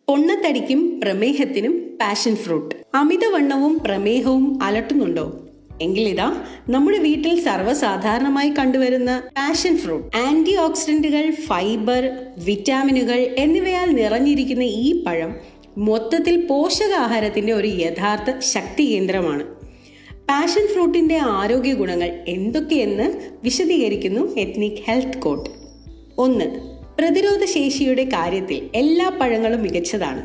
പൊണ്ണത്തടിക്കും പ്രമേഹത്തിനും passion fruit. അമിതവണ്ണവും പ്രമേഹവും അലട്ടുന്നുണ്ടോ? എങ്കിലിതാ നമ്മുടെ വീട്ടിൽ സർവ്വസാധാരണമായി കണ്ടുവരുന്ന പാഷൻ ഫ്രൂട്ട്. ആന്റി ഓക്സിഡന്റുകൾ, ഫൈബർ, വിറ്റാമിനുകൾ എന്നിവയാൽ നിറഞ്ഞിരിക്കുന്ന ഈ പഴം മൊത്തത്തിൽ പോഷകാഹാരത്തിന്റെ ഒരു യഥാർത്ഥ ശക്തി കേന്ദ്രമാണ്. പാഷൻ ഫ്രൂട്ടിന്റെ ആരോഗ്യ ഗുണങ്ങൾ എന്തൊക്കെയെന്ന് വിശദീകരിക്കുന്നു എത്നിക് ഹെൽത്ത് കോട്ട്. 1. പ്രതിരോധ ശേഷിയുടെ കാര്യത്തിൽ എല്ലാ പഴങ്ങളും മികച്ചതാണ്.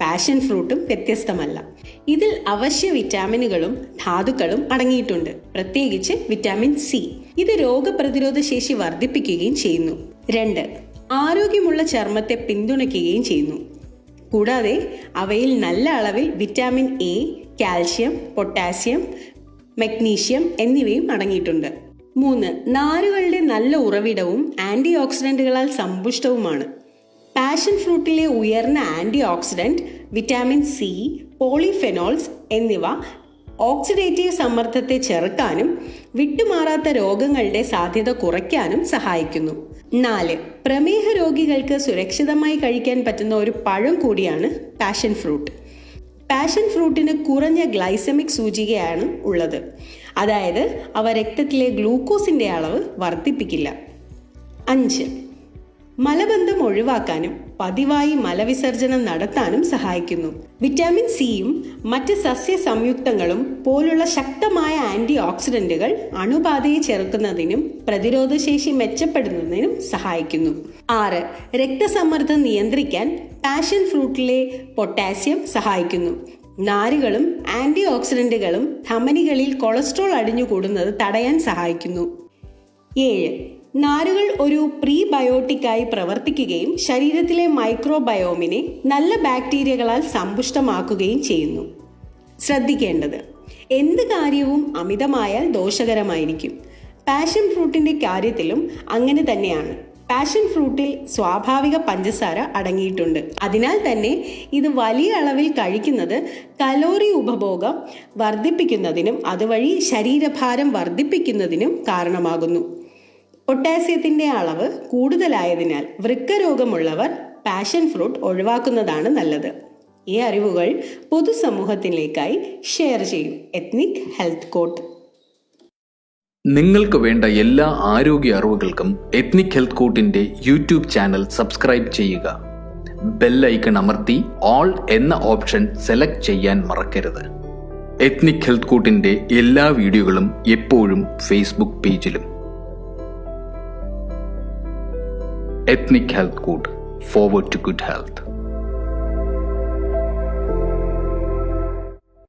പാഷൻ ഫ്രൂട്ടും വ്യത്യസ്തമല്ല. ഇതിൽ അവശ്യ വിറ്റാമിനുകളും ധാതുക്കളും അടങ്ങിയിട്ടുണ്ട്, പ്രത്യേകിച്ച് വിറ്റാമിൻ സി. ഇത് രോഗപ്രതിരോധ ശേഷി വർദ്ധിപ്പിക്കുകയും ചെയ്യുന്നു. 2. ആരോഗ്യമുള്ള ചർമ്മത്തെ പിന്തുണയ്ക്കുകയും ചെയ്യുന്നു. കൂടാതെ അവയിൽ നല്ല അളവിൽ vitamin A, calcium, potassium, magnesium എന്നിവയും അടങ്ങിയിട്ടുണ്ട്. 3. നാരുകളുടെ നല്ല ഉറവിടവും ആന്റി ഓക്സിഡന്റുകളാൽ സമ്പുഷ്ടവുമാണ്. പാഷൻ ഫ്രൂട്ടിലെ ഉയർന്ന antioxidant vitamin C, polyphenols എന്നിവ ഓക്സിഡേറ്റീവ് സമ്മർദ്ദത്തെ ചെറുക്കാനും വിട്ടുമാറാത്ത രോഗങ്ങളുടെ സാധ്യത കുറയ്ക്കാനും സഹായിക്കുന്നു. 4. പ്രമേഹ രോഗികൾക്ക് സുരക്ഷിതമായി കഴിക്കാൻ പറ്റുന്ന ഒരു പഴം കൂടിയാണ് പാഷൻ ഫ്രൂട്ട്. പാഷൻ ഫ്രൂട്ടിന് കുറഞ്ഞ ഗ്ലൈസമിക് സൂചികയാണ് ഉള്ളത്, അതായത് അവ രക്തത്തിലെ ഗ്ലൂക്കോസിന്റെ അളവ് വർദ്ധിപ്പിക്കില്ല. 5. മലബന്ധം ഒഴിവാക്കാനും പതിവായി മലവിസർജനം നടത്താനും സഹായിക്കുന്നു. വിറ്റാമിൻ സിയും മറ്റ് സസ്യ സംയുക്തങ്ങളും പോലുള്ള ശക്തമായ ആന്റി ഓക്സിഡന്റുകൾ അണുബാധയെ ചെറുക്കുന്നതിനും പ്രതിരോധശേഷി മെച്ചപ്പെടുന്നതിനും സഹായിക്കുന്നു. 6. രക്തസമ്മർദ്ദം നിയന്ത്രിക്കാൻ പാഷൻ ഫ്രൂട്ടിലെ പൊട്ടാസ്യം സഹായിക്കുന്നു. നാരുകളും ആന്റി ഓക്സിഡന്റുകളും ധമനികളിൽ കൊളസ്ട്രോൾ അടിഞ്ഞുകൂടുന്നത് തടയാൻ സഹായിക്കുന്നു. 7. നാരുകൾ ഒരു പ്രീബയോട്ടിക്കായി പ്രവർത്തിക്കുകയും ശരീരത്തിലെ മൈക്രോബയോമിനെ നല്ല ബാക്ടീരിയകളാൽ സമ്പുഷ്ടമാക്കുകയും ചെയ്യുന്നു. ശ്രദ്ധിക്കേണ്ടത്, എന്ത് കാര്യവും അമിതമായാൽ ദോഷകരമായിരിക്കും. പാഷൻ ഫ്രൂട്ടിന്റെ കാര്യത്തിലും അങ്ങനെ തന്നെയാണ്. പാഷൻ ഫ്രൂട്ടിൽ സ്വാഭാവിക പഞ്ചസാര അടങ്ങിയിട്ടുണ്ട്. അതിനാൽ തന്നെ ഇത് വലിയ അളവിൽ കഴിക്കുന്നത് കലോറി ഉപഭോഗം വർദ്ധിപ്പിക്കുന്നതിനും അതുവഴി ശരീരഭാരം വർദ്ധിപ്പിക്കുന്നതിനും കാരണമാകുന്നു. പൊട്ടാസ്യത്തിന്റെ അളവ് കൂടുതലായതിനാൽ വൃക്കരോഗമുള്ളവർ പാഷൻ ഫ്രൂട്ട് ഒഴിവാക്കുന്നതാണ് നല്ലത്. ഈ അറിവുകൾ പൊതുസമൂഹത്തിലേക്കായി ഷെയർ ചെയ്യൂ. Ethnic health court. നിങ്ങൾക്ക് വേണ്ട എല്ലാ ആരോഗ്യ അറിവുകൾക്കും എത്നിക് ഹെൽത്ത് കോട്ടിന്റെ യൂട്യൂബ് ചാനൽ സബ്സ്ക്രൈബ് ചെയ്യുക. ബെൽ ഐക്കൺ അമർത്തി ഓൾ എന്ന ഓപ്ഷൻ സെലക്ട് ചെയ്യാൻ മറക്കരുത്. എത്നിക് ഹെൽത്ത് കോട്ടിന്റെ എല്ലാ വീഡിയോകളും എപ്പോഴും ഫേസ്ബുക്ക് പേജിലും. Ethnic Health Code, forward to good health.